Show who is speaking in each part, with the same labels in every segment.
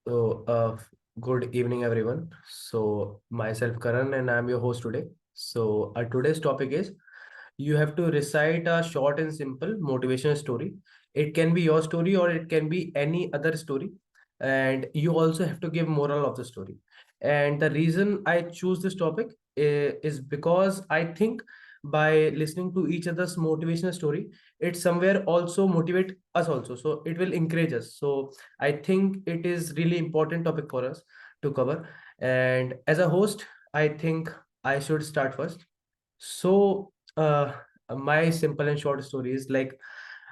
Speaker 1: So, good evening, everyone. So, myself Karan, and I'm your host today. So, our today's topic is you have to recite a short and simple motivational story. It can be your story or it can be any other story, and you also have to give moral of the story. And the reason I choose this topic is because I think by listening to each other's motivational story, it somewhere also motivate us also. So it will encourage us. So I think it is really important topic for us to cover. And as a host, I think I should start first. So my simple and short story is like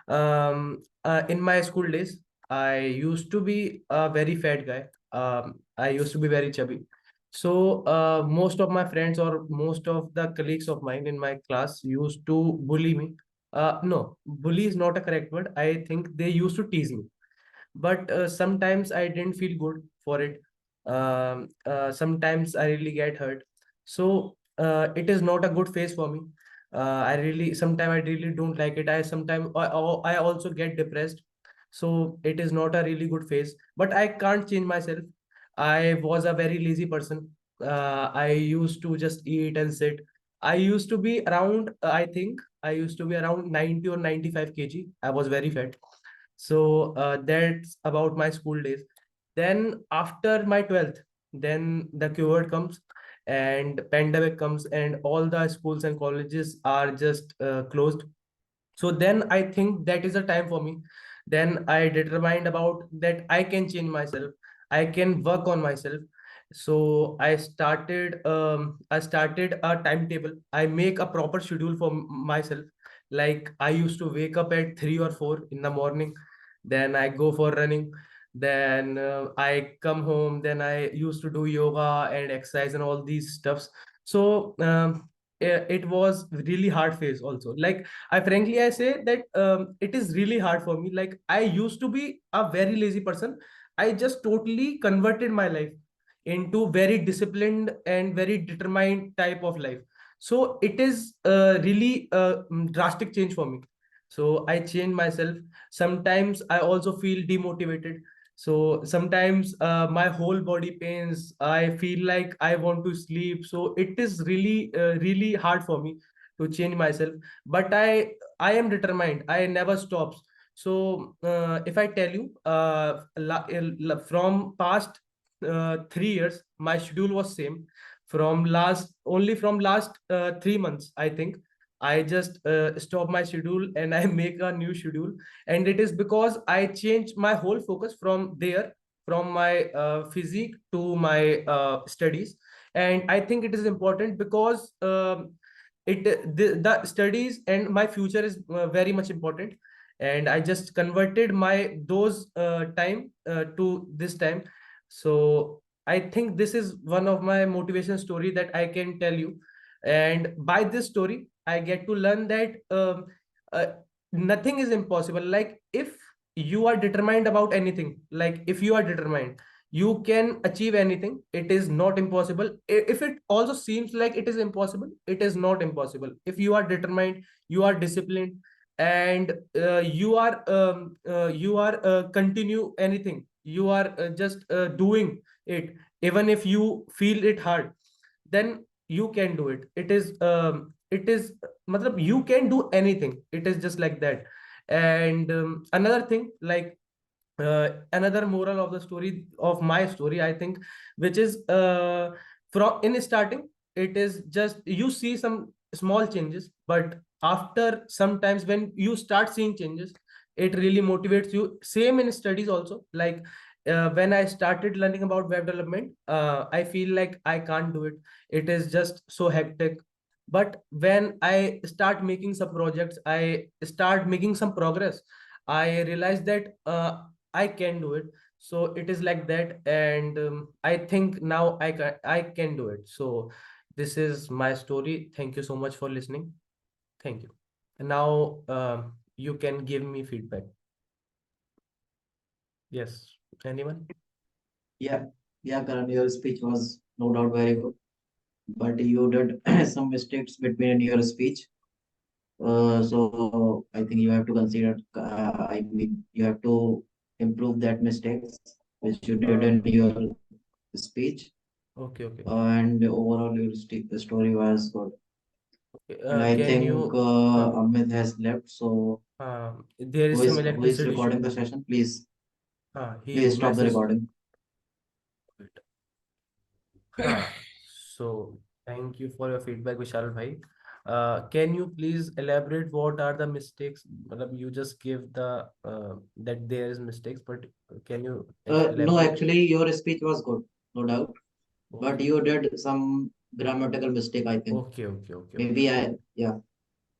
Speaker 1: in my school days, I used to be a very fat guy. I used to be very chubby. So most of my friends or most of the colleagues of mine in my class used to bully me. No, bully is not a correct word. I think they used to tease me, but sometimes I didn't feel good for it. Sometimes I really get hurt. So it is not a good phase for me. I really sometimes I really don't like it. I also get depressed. So it is not a really good phase. But I can't change myself. I was a very lazy person. I used to just eat and sit. I used to be around. I think I used to be around 90 or 95 kg. I was very fat. So that's about my school days. Then after my 12th, then the keyword comes and pandemic comes and all the schools and colleges are just closed. So then I think that is a time for me. Then I determined about that I can change myself. I can work on myself. So I started a timetable. I make a proper schedule for myself. Like I used to wake up at 3 or 4 in the morning. Then I go for running. Then I come home. Then I used to do yoga and exercise and all these stuffs. So it was really hard phase also. Like I say that it is really hard for me. Like I used to be a very lazy person. I just totally converted my life into very disciplined and very determined type of life. So it is really drastic change for me. So I change myself. Sometimes I also feel demotivated. So sometimes my whole body pains. I feel like I want to sleep. So it is really hard for me to change myself, but I am determined. I never stops. So if I tell you from past 3 years my schedule was same. From last 3 months I think I just stop my schedule and I make a new schedule. And it is because I change my whole focus from there, from my physique to my studies. And I think it is important because the studies and my future is very much important. And I just converted my those time to this time. So I think this is one of my motivation story that I can tell you. And by this story I get to learn that uh, nothing is impossible. Like if you are determined about anything, like if you are determined, you can achieve anything. It is not impossible. If it also seems like it is impossible, it is not impossible. If you are determined, you are disciplined, and you are continue anything, you are just doing it, even if you feel it hard, then you can do it. It is matlab, you can do anything. It is just like that. And another thing, like another moral of the story of my story, I think, which is from in starting, it is just you see some small changes, but after sometimes when you start seeing changes, it really motivates you. Same in studies also. Like when I started learning about web development, I feel like I can't do it. It is just so hectic. But when I start making some projects, I start making some progress, I realized that I can do it. So it is like that. And I think now I can do it. So this is my story. Thank you so much for listening. Thank you. And now you can give me feedback. Yes. Anyone?
Speaker 2: Yeah, yeah, Karan, your speech was no doubt very good, but you did some mistakes between your speech. So I think you have to consider, I mean, you have to improve that mistakes. which you did
Speaker 1: Uh,
Speaker 2: in your speech,
Speaker 1: okay, okay.
Speaker 2: and overall your story was good.
Speaker 1: Okay,
Speaker 2: And I
Speaker 1: can
Speaker 2: think
Speaker 1: you,
Speaker 2: Amit has left, so
Speaker 1: there is some
Speaker 2: who is
Speaker 1: electricity issue.
Speaker 2: recording the session? Please,
Speaker 1: He
Speaker 2: please stop the
Speaker 1: messaged.
Speaker 2: recording.
Speaker 1: So thank you for your feedback, Vishal bhai. Can you please elaborate what are the mistakes? Matlab, you just give the that there is mistakes, but can you
Speaker 2: No,
Speaker 1: elaborate?
Speaker 2: actually, your speech was good, no doubt, but
Speaker 1: Okay,
Speaker 2: you did some grammatical mistake, I think.
Speaker 1: okay, okay, okay, okay,
Speaker 2: Maybe
Speaker 1: okay,
Speaker 2: yeah.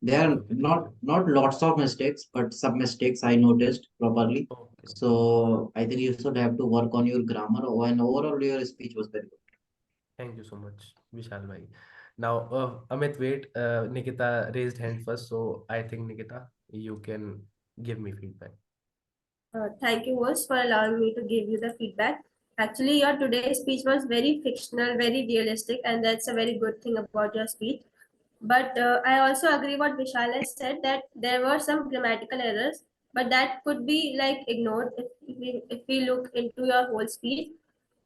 Speaker 2: There
Speaker 1: okay,
Speaker 2: are
Speaker 1: okay. Thank you.
Speaker 2: not lots of mistakes, but some mistakes I noticed properly.
Speaker 1: Okay, okay, okay.
Speaker 2: So I think you should have to work on your grammar. And overall, your speech was very good.
Speaker 1: Thank you so much, Vishal bhai. Now, Amit, wait. Nikita raised hand first, so I think Nikita, you can give me feedback.
Speaker 3: Thank you, host, for allowing me to give you the feedback. Actually, your today's speech was very fictional, very realistic, and that's a very good thing about your speech. But I also agree what Vishal has said that there were some grammatical errors, but that could be like ignored if we look into your whole speech.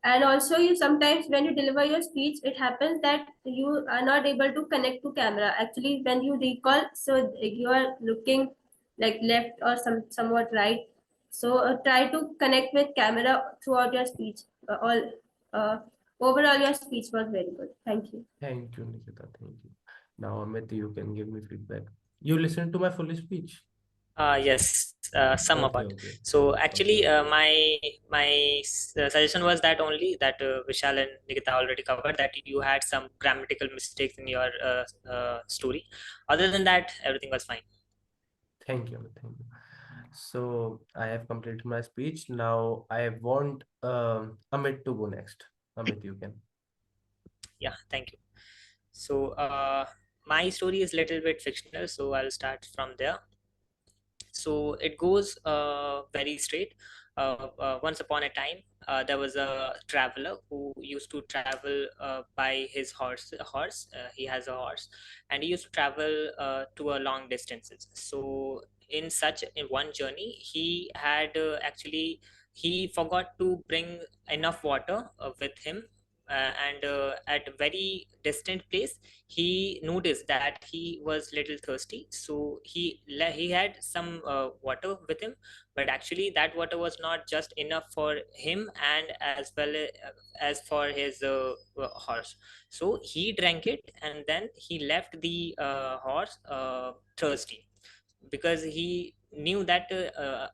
Speaker 3: And also, you sometimes when you deliver your speech, it happens that you are not able to connect to camera. Actually, when you recall, so you are looking like left or somewhat right. So try to connect with camera throughout your speech. All uh, overall, your speech was very good. Thank you.
Speaker 1: Thank you, Nikita. Thank you. Now, Amit, you can give me feedback. You listened to my full speech.
Speaker 4: Yes, some of
Speaker 1: Okay,
Speaker 4: it.
Speaker 1: okay,
Speaker 4: So
Speaker 1: okay,
Speaker 4: actually,
Speaker 1: okay.
Speaker 4: my suggestion was that only that Vishal and Nikita already covered that you had some grammatical mistakes in your story. Other than that, everything was fine.
Speaker 1: Thank you, Amit. Thank you. So I have completed my speech. Now I want Amit to go next. Amit, you can.
Speaker 4: Yeah, thank you. So my story is little bit fictional, so I'll start from there. So it goes very straight. Once upon a time, there was a traveler who used to travel by his horse. He has a horse, and he used to travel to a long distances. So in one journey, he had actually he forgot to bring enough water with him. And at a very distant place, he noticed that he was little thirsty, so he had some water with him, but actually that water was not just enough for him and as well as for his horse. So he drank it, and then he left the horse thirsty, because he knew that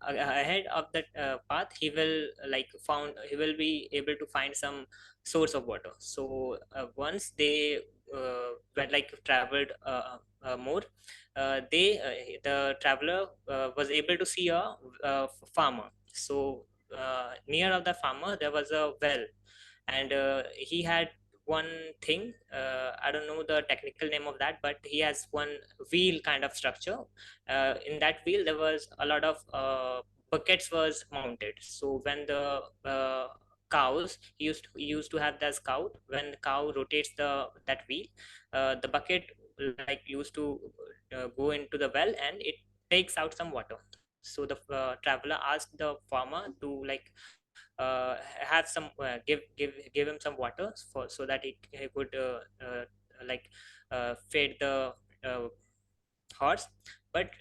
Speaker 4: ahead of that path he will be able to find some source of water. So once they went like traveled more, the traveler was able to see a farmer. So near of the farmer there was a well, and he had one thing, I don't know the technical name of that, but he has one wheel kind of structure. In that wheel there was a lot of buckets was mounted. So when the cows he used to have the scout, when the cow rotates that wheel, the bucket like used to go into the well, and it takes out some water. So the traveler asked the farmer to like have some give him some water for so that he could like feed the uh, horse. But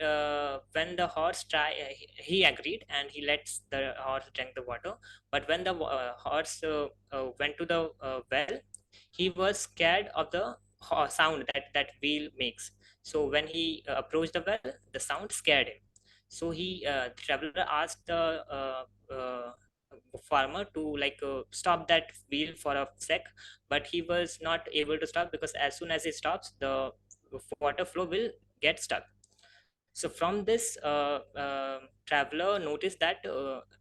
Speaker 4: when the horse try he agreed, and he lets the horse drink the water. But when the horse went to the well, he was scared of the sound that wheel makes. So when he approached the well, the sound scared him. So the traveler asked the farmer to like stop that wheel for a sec, but he was not able to stop, because as soon as he stops, the water flow will get stuck. So from this traveler noticed that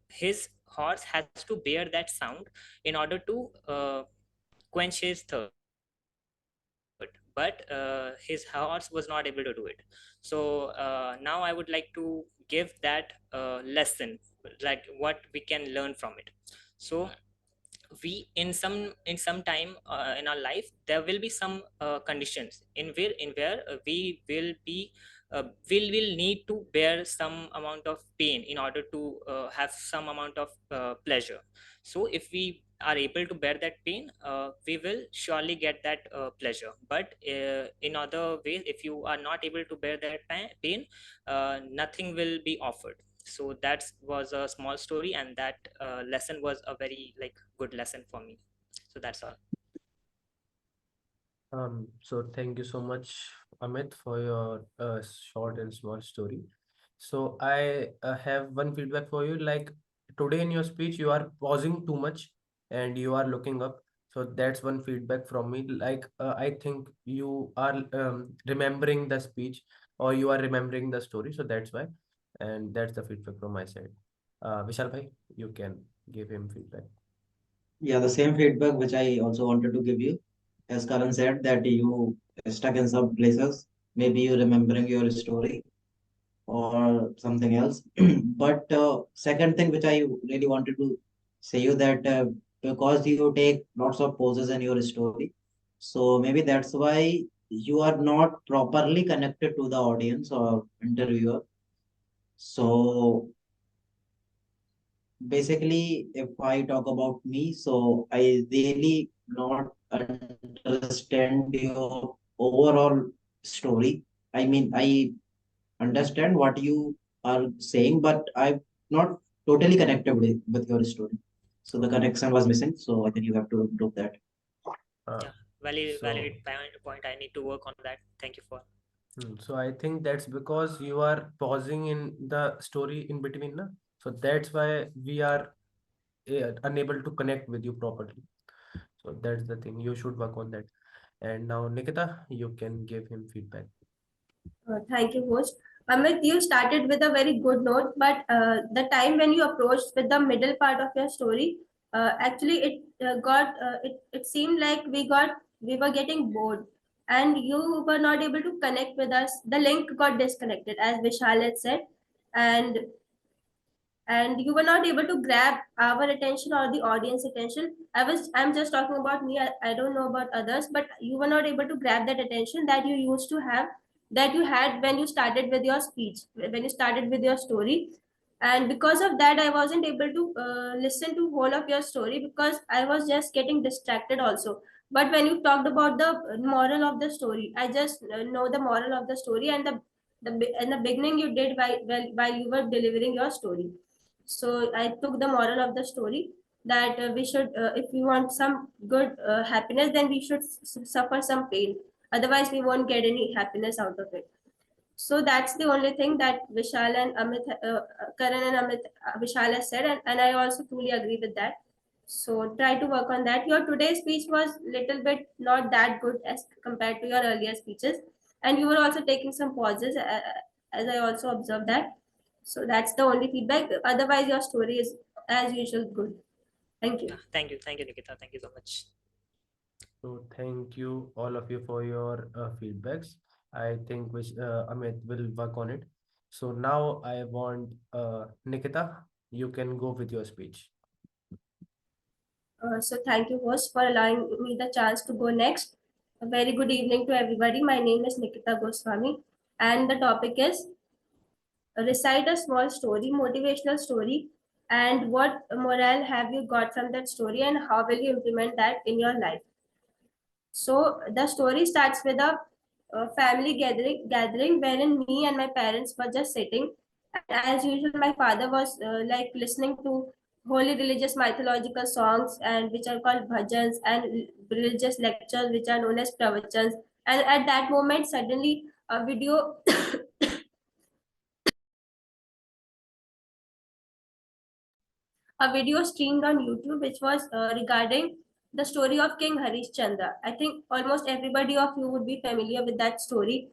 Speaker 4: his horse has to bear that sound in order to quench his thirst, but his horse was not able to do it. So now I would like to give that lesson, like what we can learn from it. So we in some time in our life, there will be some conditions in where we will be will need to bear some amount of pain in order to have some amount of pleasure. So if we are able to bear that pain, we will surely get that pleasure. But in other ways, if you are not able to bear that pain, nothing will be offered. So that was a small story, and that lesson was a very like good lesson for me. So that's all.
Speaker 1: So thank you so much, Amit, for your short and small story. So I have one feedback for you. Like today in your speech, you are pausing too much and you are looking up. So that's one feedback from me. Like I think you are remembering the speech or you are remembering the story. So that's why, and that's the feedback from my side. Vishal bhai, you can give him feedback.
Speaker 2: Yeah, the same feedback which I also wanted to give you. As Karan said, that you stuck in some places, maybe you remembering your story or something else. But second thing which I really wanted to say you that because you take lots of poses in your story, so maybe that's why you are not properly connected to the audience or interviewer. So basically, if I talk about me, so I really not understand your overall story. I mean, I understand what you are saying, but I'm not totally connected with your story. So the
Speaker 1: Okay.
Speaker 2: connection was missing. So I think you have to improve that.
Speaker 1: Uh,
Speaker 4: Yeah, valid
Speaker 1: so.
Speaker 4: point. I need to work on that. Thank you for.
Speaker 1: So I think that's because you are pausing in the story in between, na? So that's why we are unable to connect with you properly. So that's the thing. You should work on that. And now, Nikita, you can give him feedback.
Speaker 3: Thank you, host. Amit, you started with a very good note, but the time when you approached with the middle part of your story, actually it seemed like we were getting bored, and you were not able to connect with us. The link got disconnected, as Vishal had said, and and you were not able to grab our attention or the audience attention. I'm just talking about me. I don't know about others, but you were not able to grab that attention that you used to have, that you had when you started with your speech, when you started with your story. And because of that, I wasn't able to listen to whole of your story because I was just getting distracted also. But when you talked about the moral of the story, I just know the moral of the story, and in the beginning you did while you were delivering your story. So I took the moral of the story that we should, if we want some good happiness, then we should suffer some pain. Otherwise, we won't get any happiness out of it. So that's the only thing that Vishal and Amit, Karan and Amit, Vishal has said, and I also truly agree with that. So try to work on that. Your today's speech was little bit not that good as compared to your earlier speeches, and you were also taking some pauses, as I also observed that. So that's the only feedback. Otherwise, your story is as usual good. Thank you.
Speaker 4: Yeah, thank you, Nikita. Thank you so much.
Speaker 1: So thank you all of you for your feedbacks. I think which Amit will work on it. So now I want Nikita, you can go with your speech.
Speaker 3: So thank you, host, for allowing me the chance to go next. A very good evening to everybody. My name is Nikita Goswami, and the topic is recite a small story, motivational story, and what morale have you got from that story, and how will you implement that in your life. So the story starts with a family gathering wherein me and my parents were just sitting, and as usual, my father was like listening to holy religious mythological songs and which are called bhajans, and religious lectures which are known as pravachans. And at that moment, suddenly a video a video streamed on YouTube which was regarding the story of King Harishchandra. I think almost everybody of you would be familiar with that story,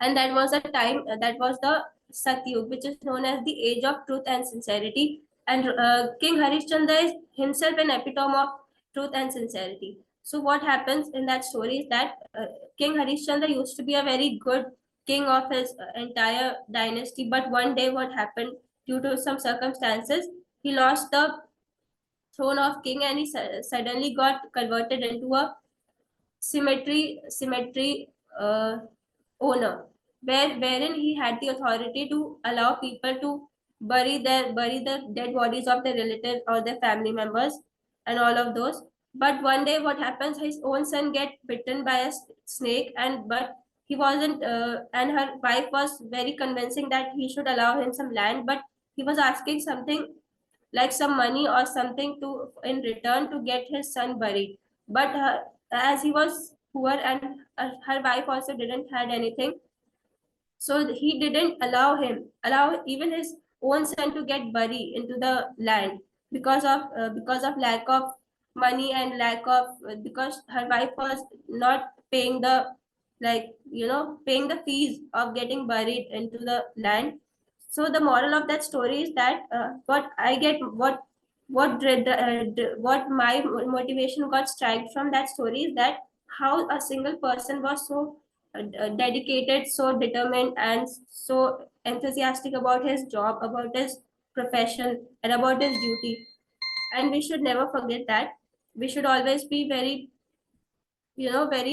Speaker 3: and that was a time that was the Satyug, which is known as the age of truth and sincerity. And King Harishchandra is himself an epitome of truth and sincerity. So what happens in that story is that King Harishchandra used to be a very good king of his entire dynasty, but one day what happened, due to some circumstances, he lost the throne of king, and he suddenly got converted into a cemetery owner. wherein he had the authority to allow people to bury the dead bodies of their relatives or their family members and all of those. But one day, what happens? His own son get bitten by a snake, and but he wasn't. And her wife was very convincing that he should allow him some land, but he was asking something like some money or something to in return to get his son buried. But as he was poor and her wife also didn't had anything, so he didn't allow even his own son to get buried into the land because of lack of money and lack of because her wife was not paying the paying the fees of getting buried into the land. So the moral of that story is that what I get what my motivation got striked from that story is that how a single person was so dedicated, so determined, and so enthusiastic about his job, about his profession, and about his duty. And we should never forget that. We should always be very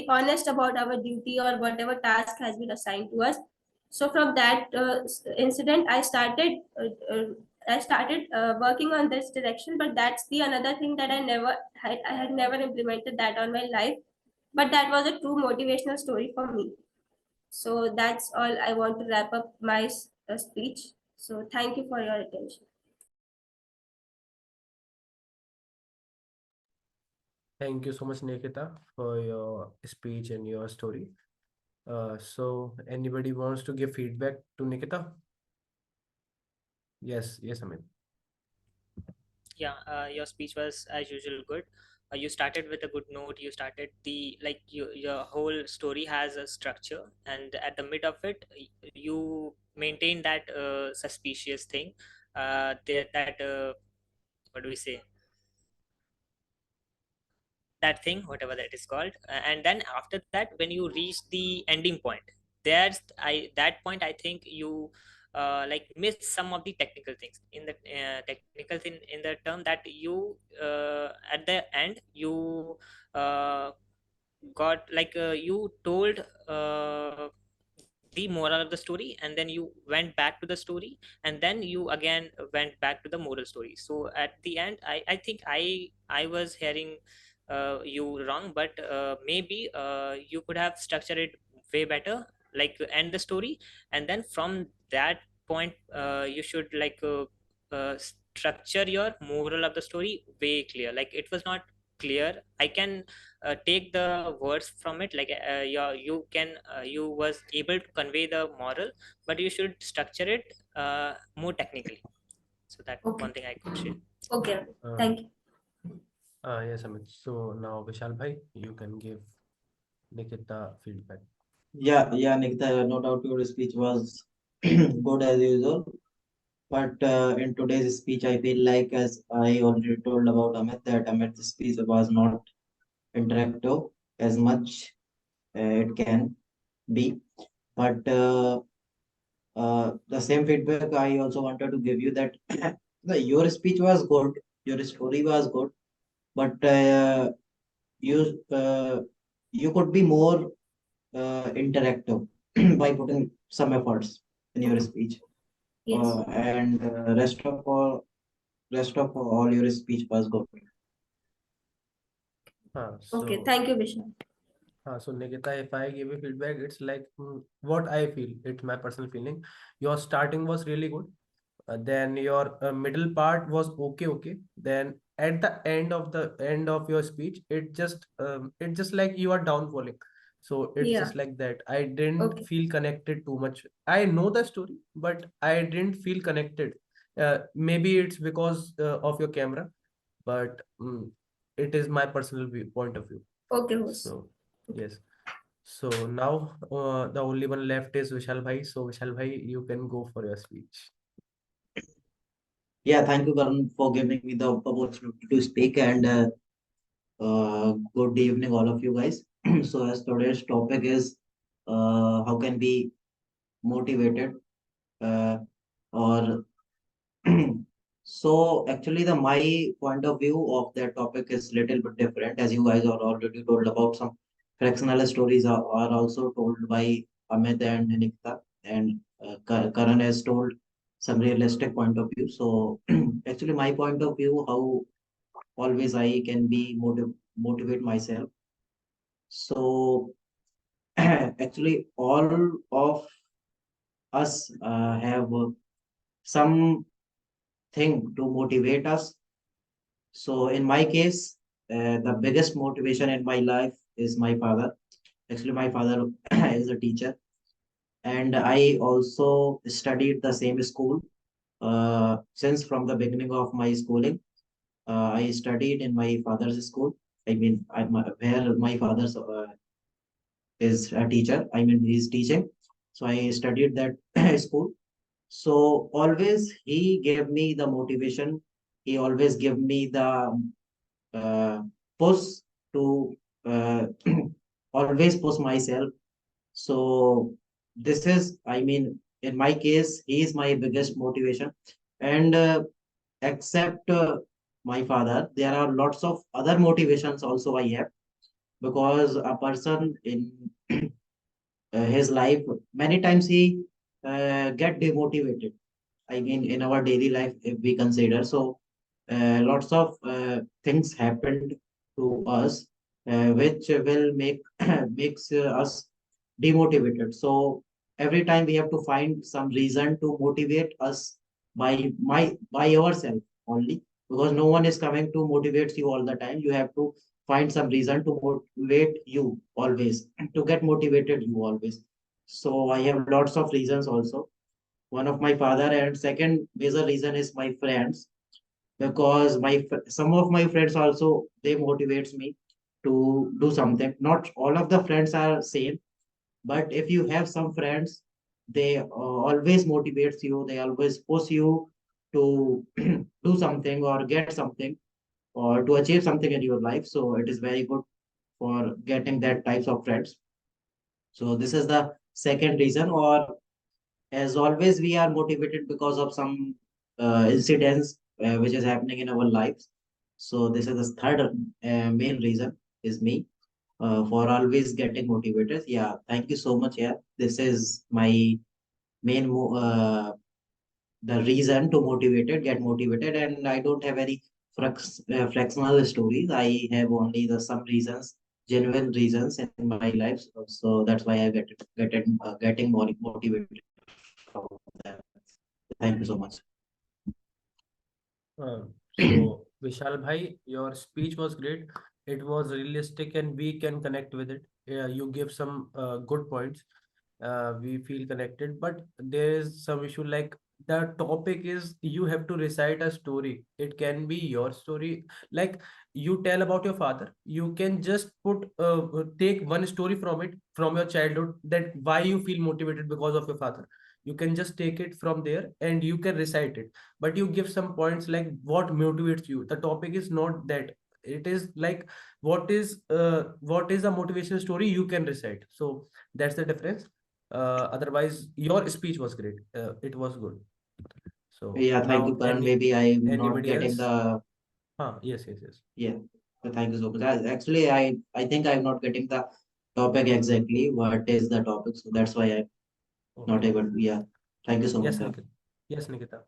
Speaker 3: honest about our duty or whatever task has been assigned to us. So from that incident, I started working on this direction. But that's the another thing that I had never implemented that on my life. But that was a true motivational story for me. So that's all I want to wrap up my speech. So thank you for your attention.
Speaker 1: Thank you so much, Nikita, for your speech and your story. So anybody wants to give feedback to Nikita? Yes, Amit.
Speaker 4: Yeah, your speech was as usual good. You started with a good note. You started your whole story has a structure, and at the mid of it, you maintain that suspicious thing. That what do we say? That thing, whatever that is called, and then after that, when you reach the ending point, there's that point I think you miss some of the technical things in the technical thing in the term that you at the end you got you told the moral of the story, and then you went back to the story, and then you again went back to the moral story. So at the end, I think I was hearing you wrong, but maybe you could have structured it way better, like end the story, and then from that point you should structure your moral of the story way clear. Like it was not clear. I can take the words from it, you was able to convey the moral, but you should structure it more technically. So that
Speaker 3: Okay.
Speaker 4: one thing I could share.
Speaker 3: Okay.
Speaker 1: Uh,
Speaker 3: Thank you.
Speaker 1: yes, Amit. So now, Vishal bhai, you can give Nikita feedback.
Speaker 2: Yeah, Nikita, no doubt your speech was good as usual. But in today's speech, I feel like, as I already told about Amit, that Amit's speech was not interactive as much it can be. But the same feedback I also wanted to give you that your speech was good, your story was good, but you you could be more interactive by putting some efforts in your speech.
Speaker 3: Yes.
Speaker 2: And rest of all your speech was good.
Speaker 3: Okay.
Speaker 1: So
Speaker 3: Thank you, Vishal.
Speaker 1: So Nikita, if I give you feedback, it's like what I feel. It's my personal feeling. Your starting was really good. Then your middle part was okay. Then at the end of your speech, it just like you are downfalling. So it's
Speaker 3: Yeah.
Speaker 1: just like that. I didn't
Speaker 3: Okay.
Speaker 1: feel connected too much. I know the story, but I didn't feel connected. Maybe it's because of your camera, but it is my personal point of view.
Speaker 3: Okay, host.
Speaker 1: So yes. So now the only one left is Vishal bhai. So Vishal bhai, you can go for your speech.
Speaker 2: Yeah, thank you, Karan, for giving me the opportunity to speak, and good evening, all of you guys. So, as today's topic is how can we motivated uh, or so actually the my point of view of that topic is little bit different, as you guys are already told about some fractional stories are also told by Amit and Nikita, and Karan has told some realistic point of view. So actually, my point of view, how always I can be motivate myself. So actually, all of us have something to motivate us. So in my case, the biggest motivation in my life is my father. Actually, my father is a teacher, and I also studied the same school since from the beginning of my schooling. I studied in my father's school. I mean, where my father's is a teacher. I mean, he's teaching. So I studied that school. So always he gave me the motivation. He always gave me the uh, push to always push myself. So this is, I mean, in my case, he is my biggest motivation. And except my father, there are lots of other motivations also I have, because a person in his life, many times he get demotivated. I mean, in our daily life, if we consider, so lots of things happened to us, which will make makes us demotivated. So every time we have to find some reason to motivate us by ourselves only, because no one is coming to motivate you all the time. You have to find some reason to motivate you always, to get motivated you always. So I have lots of reasons also. One of my father, and second major reason is my friends, because some of my friends also, they motivates me to do something. Not all of the friends are same, but if you have some friends, they always motivates you, they always push you to do something or get something or to achieve something in your life. So it is very good for getting that types of friends. So this is the second reason. Or as always, we are motivated because of some incidents which is happening in our lives. So this is the third main reason is me for always getting motivated. Yeah, thank you so much. Yeah, this is my main the reason to motivated, get motivated, and I don't have any flexible stories. I have only the some reasons, genuine reasons in my life. So that's why I getting more motivated from them. Thank you so much.
Speaker 1: So Vishal bhai, your speech was great. It was realistic and we can connect with it. You give some good points. We feel connected, but there is some issue like the topic is you have to recite a story. It can be your story. Like you tell about your father. You can just take one story from it, from your childhood, that why you feel motivated because of your father. You can just take it from there and you can recite it, but you give some points like what motivates you. The topic is not that. It is like what is a motivation story you can recite. So that's the difference. Otherwise your speech was great. It was good. So
Speaker 2: Yeah, thank you,
Speaker 1: now
Speaker 2: Karan. Maybe I am not
Speaker 1: anybody
Speaker 2: getting
Speaker 1: else?
Speaker 2: the
Speaker 1: Yes, yes, yes.
Speaker 2: yeah. Thank you so much. Actually, I think I'm not getting the topic exactly. What is the topic? So that's why I'm not
Speaker 1: Okay.
Speaker 2: able. Yeah. Thank you so much,
Speaker 1: Yes,
Speaker 2: sir.
Speaker 1: Nikita. Yes, Nikita.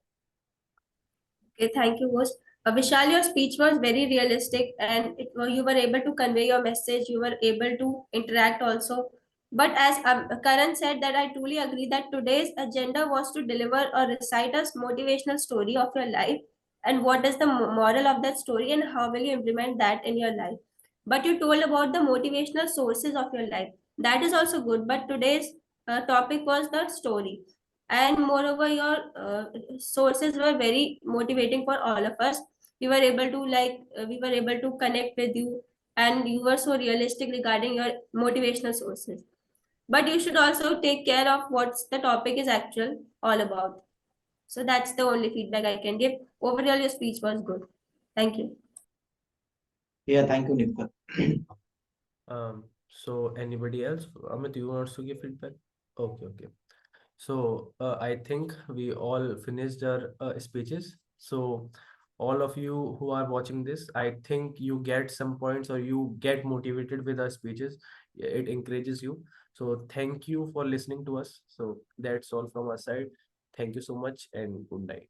Speaker 3: Okay, thank you, host. Vishal, your speech was very realistic, and you were able to convey your message. You were able to interact also. But as Karan said, that I truly agree that today's agenda was to deliver or recite a motivational story of your life, and what is the moral of that story, and how will you implement that in your life. But you told about the motivational sources of your life. That is also good. But today's topic was the story, and moreover your sources were very motivating for all of us. We were able to we were able to connect with you, and you were so realistic regarding your motivational sources. But you should also take care of what the topic is actual all about. So that's the only feedback I can give. Overall your speech was good. Thank you.
Speaker 2: Yeah, thank you, Nikita.
Speaker 1: So anybody else? Amit, you wants to give feedback? Okay, okay. So I think we all finished our speeches. So all of you who are watching this, I think you get some points or you get motivated with our speeches. It encourages you. So thank you for listening to us. So that's all from our side. Thank you so much and good night.